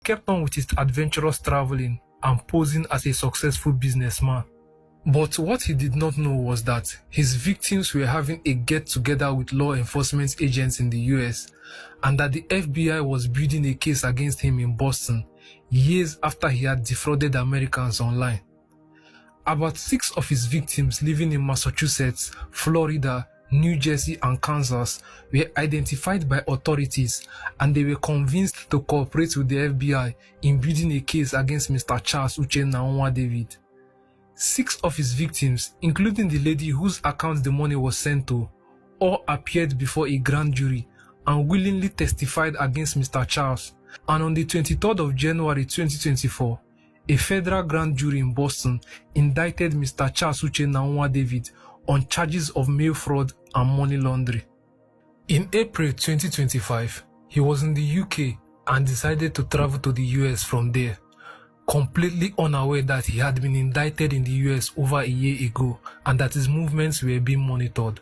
kept on with his adventurous traveling and posing as a successful businessman. But what he did not know was that his victims were having a get-together with law enforcement agents in the US, and that the FBI was building a case against him in Boston years after he had defrauded Americans online. About 6 of his victims living in Massachusetts, Florida, New Jersey and Kansas were identified by authorities, and they were convinced to cooperate with the FBI in building a case against Mr. Charles Uchenna Onwa-David. 6 of his victims, including the lady whose account the money was sent to, all appeared before a grand jury and willingly testified against Mr. Charles. And on the 23rd of January 2024, a federal grand jury in Boston indicted Mr. Charles Uchenna Onwa-David on charges of mail fraud and money laundering. In April 2025, he was in the UK and decided to travel to the US from there, completely unaware that he had been indicted in the US over a year ago and that his movements were being monitored.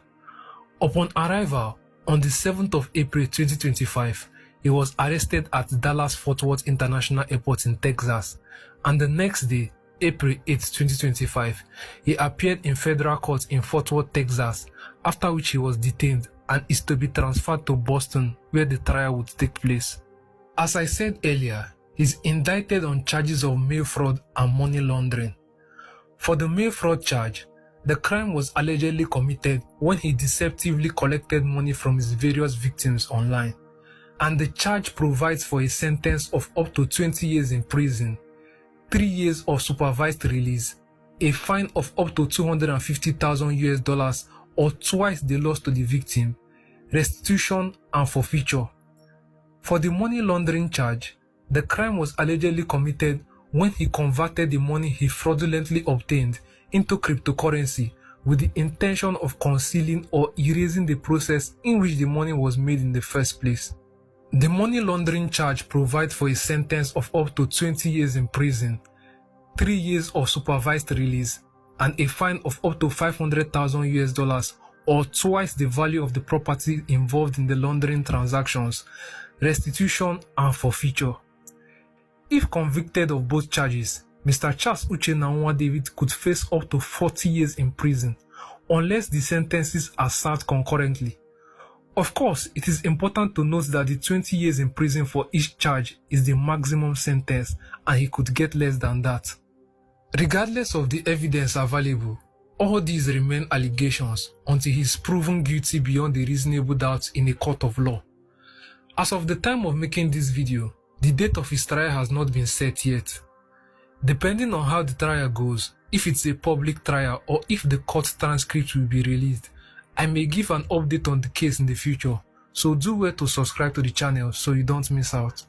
Upon arrival, on the 7th of April 2025, he was arrested at Dallas-Fort Worth International Airport in Texas, and the next day, April 8, 2025, he appeared in federal court in Fort Worth, Texas, after which he was detained and is to be transferred to Boston, where the trial would take place. As I said earlier, he's indicted on charges of mail fraud and money laundering. For the mail fraud charge, the crime was allegedly committed when he deceptively collected money from his various victims online, and the charge provides for a sentence of up to 20 years in prison, 3 years of supervised release, a fine of up to $250,000 or twice the loss to the victim, restitution and forfeiture. For the money laundering charge, the crime was allegedly committed when he converted the money he fraudulently obtained into cryptocurrency with the intention of concealing or erasing the process in which the money was made in the first place. The money laundering charge provides for a sentence of up to 20 years in prison, 3 years of supervised release, and a fine of up to $500,000 or twice the value of the property involved in the laundering transactions, restitution and forfeiture. If convicted of both charges, Mr. Charles Uchenna Onwa-David could face up to 40 years in prison, unless the sentences are served concurrently. Of course, it is important to note that the 20 years in prison for each charge is the maximum sentence, and he could get less than that. Regardless of the evidence available, all these remain allegations until he is proven guilty beyond a reasonable doubt in a court of law. As of the time of making this video, the date of his trial has not been set yet. Depending on how the trial goes, if it's a public trial or if the court transcript will be released, I may give an update on the case in the future, so do well to subscribe to the channel so you don't miss out.